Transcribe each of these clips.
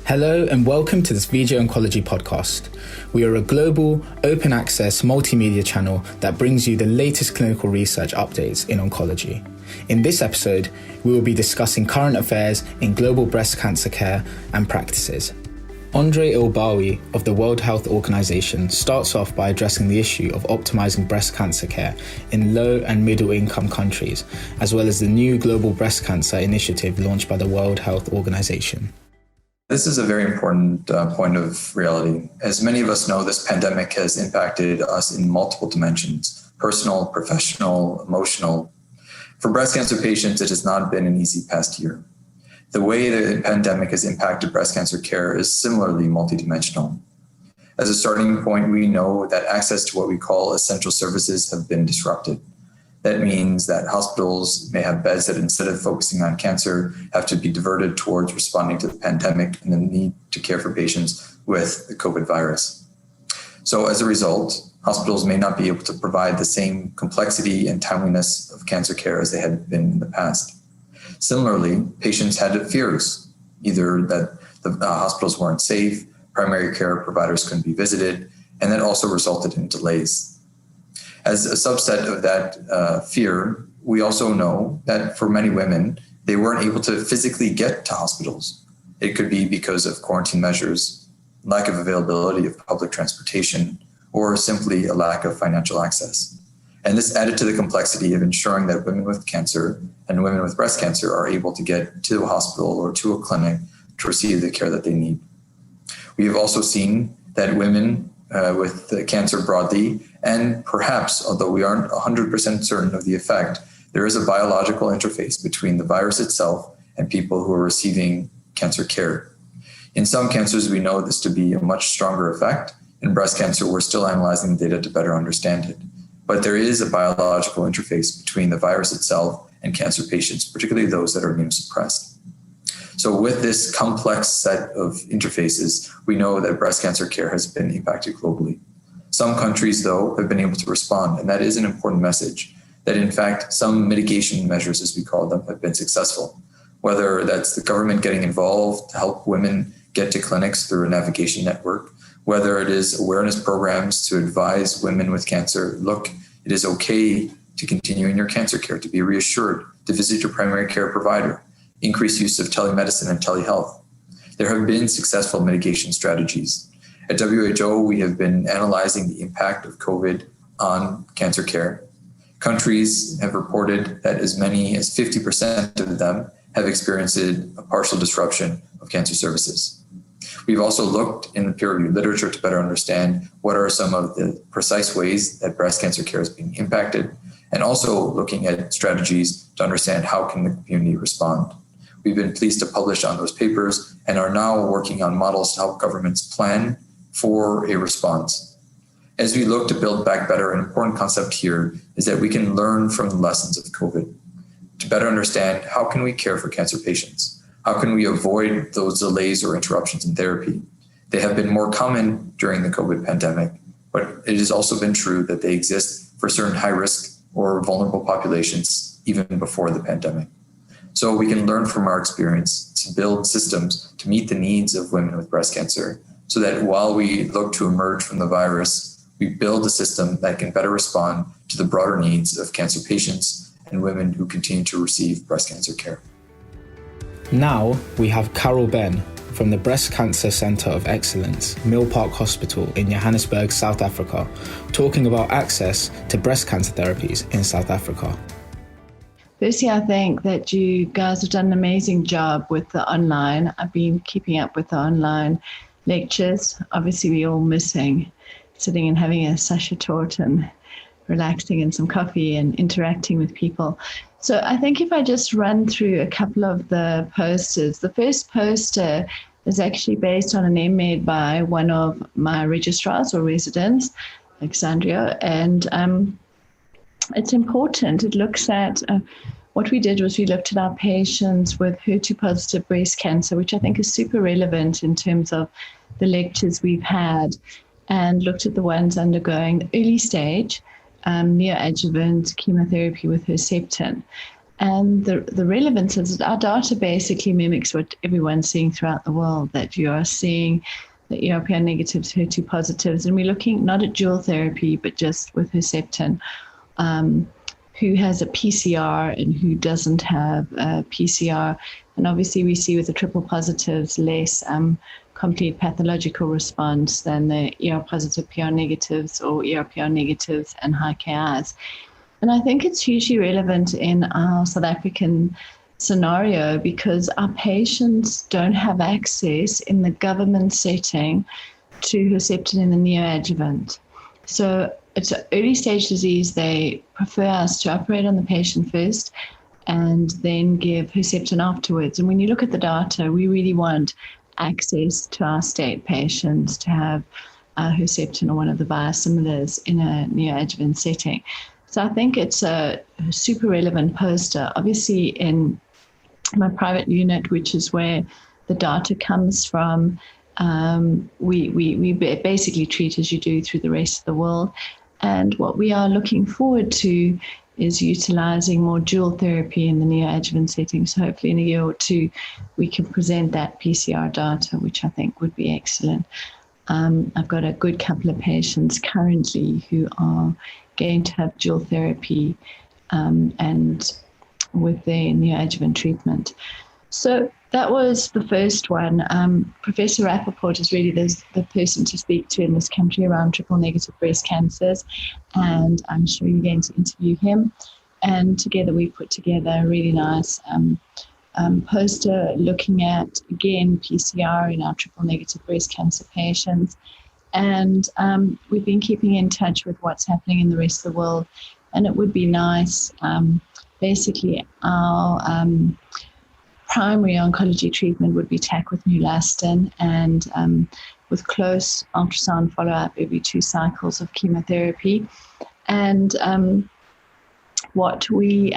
Hello and welcome to this VJ Oncology podcast. We are a global, open access multimedia channel that brings you the latest clinical research updates in oncology. In this episode, we will be discussing current affairs in global breast cancer care and practices. Andre Ilbawi of the World Health Organization starts off by addressing the issue of optimizing breast cancer care in low and middle income countries, as well as the new global breast cancer initiative launched by the World Health Organization. This is a very important point of reality. As many of us know, this pandemic has impacted us in multiple dimensions: personal, professional, emotional. For breast cancer patients, it has not been an easy past year. The way the pandemic has impacted breast cancer care is similarly multidimensional. As a starting point, we know that access to what we call essential services have been disrupted. That means that hospitals may have beds that, instead of focusing on cancer, have to be diverted towards responding to the pandemic and the need to care for patients with the COVID virus. So as a result, hospitals may not be able to provide the same complexity and timeliness of cancer care as they had been in the past. Similarly, patients had fears, either that the hospitals weren't safe, primary care providers couldn't be visited, and that also resulted in delays. As a subset of that fear, we also know that for many women, they weren't able to physically get to hospitals. It could be because of quarantine measures, lack of availability of public transportation, or simply a lack of financial access. And this added to the complexity of ensuring that women with cancer and women with breast cancer are able to get to a hospital or to a clinic to receive the care that they need. We have also seen that women with cancer broadly, and perhaps, although we aren't 100% certain of the effect, there is a biological interface between the virus itself and people who are receiving cancer care. In some cancers, we know this to be a much stronger effect. In breast cancer, we're still analyzing the data to better understand it. But there is a biological interface between the virus itself and cancer patients, particularly those that are immunosuppressed. So with this complex set of interfaces, we know that breast cancer care has been impacted globally. Some countries, though, have been able to respond, and that is an important message, that in fact, some mitigation measures, as we call them, have been successful. Whether that's the government getting involved to help women get to clinics through a navigation network, whether it is awareness programs to advise women with cancer, look, it is okay to continue in your cancer care, to be reassured, to visit your primary care provider, increased use of telemedicine and telehealth. There have been successful mitigation strategies. At WHO, we have been analyzing the impact of COVID on cancer care. Countries have reported that as many as 50% of them have experienced a partial disruption of cancer services. We've also looked in the peer-reviewed literature to better understand what are some of the precise ways that breast cancer care is being impacted, and also looking at strategies to understand how can the community respond. We've been pleased to publish on those papers and are now working on models to help governments plan for a response. As we look to build back better, an important concept here is that we can learn from the lessons of COVID to better understand how can we care for cancer patients? How can we avoid those delays or interruptions in therapy? They have been more common during the COVID pandemic, but it has also been true that they exist for certain high-risk or vulnerable populations even before the pandemic. So we can learn from our experience to build systems to meet the needs of women with breast cancer, so that while we look to emerge from the virus, we build a system that can better respond to the broader needs of cancer patients and women who continue to receive breast cancer care. Now we have Carol Ben from the Breast Cancer Centre of Excellence, Mill Park Hospital in Johannesburg, South Africa, talking about access to breast cancer therapies in South Africa. Firstly, I think that you guys have done an amazing job with the online. I've been keeping up with the online lectures. Obviously, we're all missing sitting and having a sasha tort and relaxing and some coffee and interacting with people. So I think if I just run through a couple of the posters, the first poster is actually based on a name made by one of my registrars or residents, Alexandria, and it's important. It looks at what we did was we looked at our patients with HER2-positive breast cancer, which I think is super relevant in terms of the lectures we've had, and looked at the ones undergoing early stage neoadjuvant chemotherapy with Herceptin. And the relevance is our data basically mimics what everyone's seeing throughout the world, that you are seeing the ERPR negatives, HER2 positives, and we're looking not at dual therapy, but just with Herceptin, who has a PCR and who doesn't have a PCR. And obviously we see with the triple positives less complete pathological response than the ER positive PR negatives or ERPR negatives and high KIs. And I think it's hugely relevant in our South African scenario because our patients don't have access in the government setting to Herceptin in the neoadjuvant. So it's an early stage disease. They prefer us to operate on the patient first and then give Herceptin afterwards. And when you look at the data, we really want access to our state patients to have Herceptin or one of the biosimilars in a neoadjuvant setting. So I think it's a super relevant poster. Obviously in my private unit, which is where the data comes from, we basically treat as you do through the rest of the world. And what we are looking forward to is utilizing more dual therapy in the neoadjuvant setting. So hopefully in a year or two, we can present that PCR data, which I think would be excellent. I've got a good couple of patients currently who are going to have dual therapy and with their neoadjuvant treatment. So that was the first one. Professor Rappaport is really the person to speak to in this country around triple negative breast cancers, and I'm sure you're going to interview him. And together we put together a really nice poster looking at, again, PCR in our triple negative breast cancer patients. And we've been keeping in touch with what's happening in the rest of the world. And it would be nice, basically our primary oncology treatment would be TAC with Neulasta and with close ultrasound follow-up every 2 cycles of chemotherapy. And what we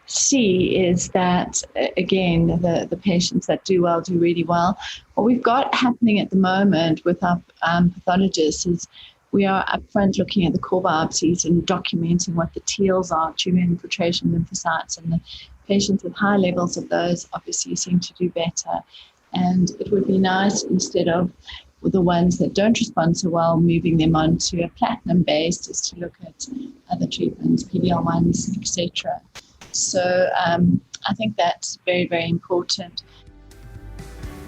see is that, again, the patients that do well do really well. What we've got happening at the moment with our pathologists is we are upfront looking at the core biopsies and documenting what the TILs are, tumor infiltration lymphocytes, and the patients with high levels of those obviously seem to do better. And it would be nice, instead of the ones that don't respond so well, moving them on to a platinum-based, is to look at other treatments, PD-L1s, etc. So I think that's very, very important.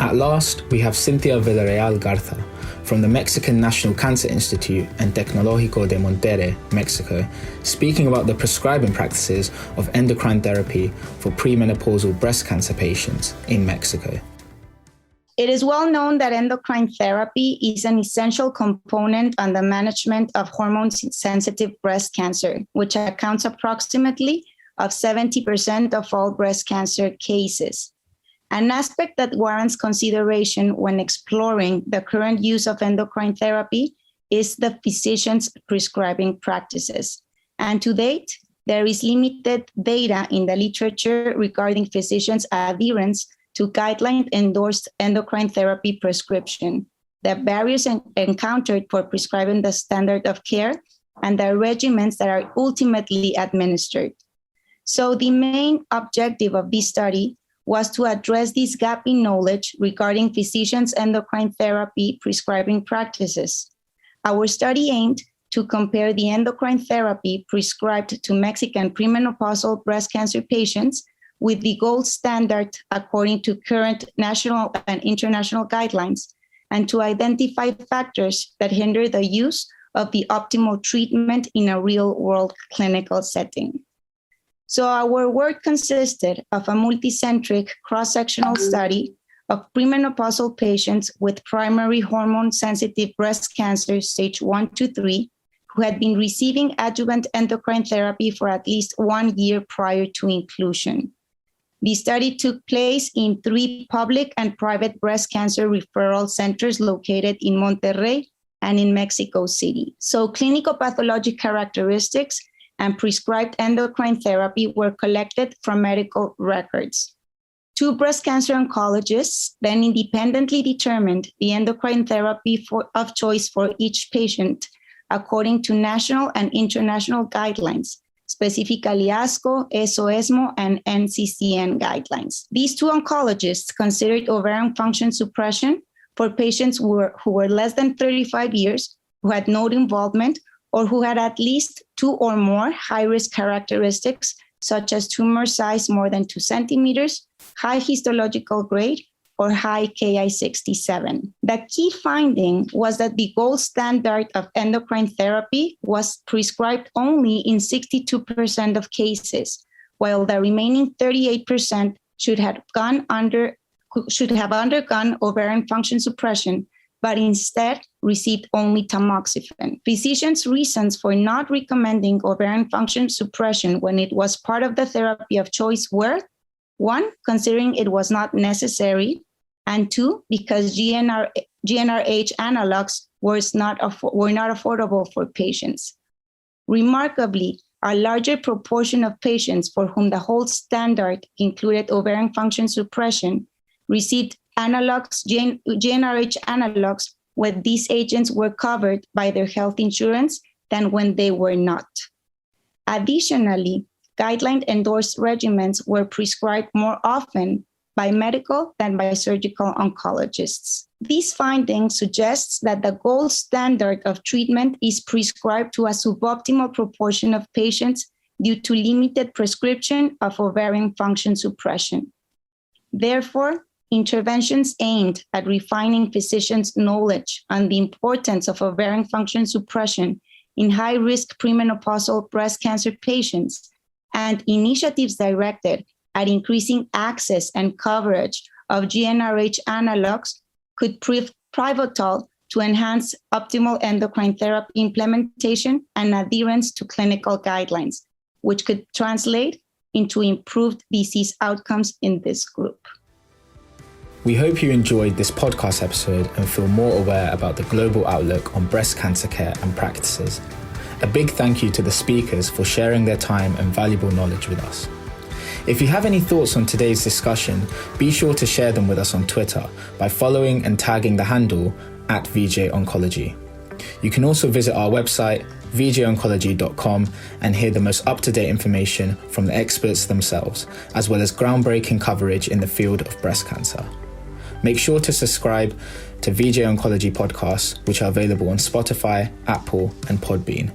At last, we have Cynthia Villarreal Garza from the Mexican National Cancer Institute and Tecnológico de Monterrey, Mexico, speaking about the prescribing practices of endocrine therapy for premenopausal breast cancer patients in Mexico. It is well known that endocrine therapy is an essential component on the management of hormone-sensitive breast cancer, which accounts approximately of 70% of all breast cancer cases. An aspect that warrants consideration when exploring the current use of endocrine therapy is the physician's prescribing practices. And to date, there is limited data in the literature regarding physicians' adherence to guideline-endorsed endocrine therapy prescription, the barriers encountered for prescribing the standard of care, and the regimens that are ultimately administered. So the main objective of this study was to address this gap in knowledge regarding physicians' endocrine therapy prescribing practices. Our study aimed to compare the endocrine therapy prescribed to Mexican premenopausal breast cancer patients with the gold standard according to current national and international guidelines, and to identify factors that hinder the use of the optimal treatment in a real-world clinical setting. So our work consisted of a multicentric cross-sectional study of premenopausal patients with primary hormone-sensitive breast cancer stage 1 to 3 who had been receiving adjuvant endocrine therapy for at least 1 year prior to inclusion. The study took place in 3 public and private breast cancer referral centers located in Monterrey and in Mexico City. So clinical pathologic characteristics and prescribed endocrine therapy were collected from medical records. 2 breast cancer oncologists then independently determined the endocrine therapy of choice for each patient according to national and international guidelines, specifically ASCO, ESMO, and NCCN guidelines. These two oncologists considered ovarian function suppression for patients who were less than 35 years, who had node involvement, or who had at least 2 or more high-risk characteristics, such as tumor size more than 2 centimeters, high histological grade, or high Ki-67. The key finding was that the gold standard of endocrine therapy was prescribed only in 62% of cases, while the remaining 38% should have undergone ovarian function suppression, but instead received only tamoxifen. Physicians' reasons for not recommending ovarian function suppression when it was part of the therapy of choice were: 1, considering it was not necessary, and 2, because GnRH analogs were not affordable for patients. Remarkably, a larger proportion of patients for whom the whole standard included ovarian function suppression received analogs, GnRH analogs, when these agents were covered by their health insurance than when they were not. Additionally, guideline-endorsed regimens were prescribed more often by medical than by surgical oncologists. These findings suggest that the gold standard of treatment is prescribed to a suboptimal proportion of patients due to limited prescription of ovarian function suppression. Therefore, interventions aimed at refining physicians' knowledge on the importance of ovarian function suppression in high-risk premenopausal breast cancer patients and initiatives directed at increasing access and coverage of GnRH analogs could prove pivotal to enhance optimal endocrine therapy implementation and adherence to clinical guidelines, which could translate into improved disease outcomes in this group. We hope you enjoyed this podcast episode and feel more aware about the global outlook on breast cancer care and practices. A big thank you to the speakers for sharing their time and valuable knowledge with us. If you have any thoughts on today's discussion, be sure to share them with us on Twitter by following and tagging the handle @vjoncology. You can also visit our website, www.vjoncologycomposttypepodcastp9659 and hear the most up-to-date information from the experts themselves, as well as groundbreaking coverage in the field of breast cancer. Make sure to subscribe to VJ Oncology podcasts, which are available on Spotify, Apple, and Podbean.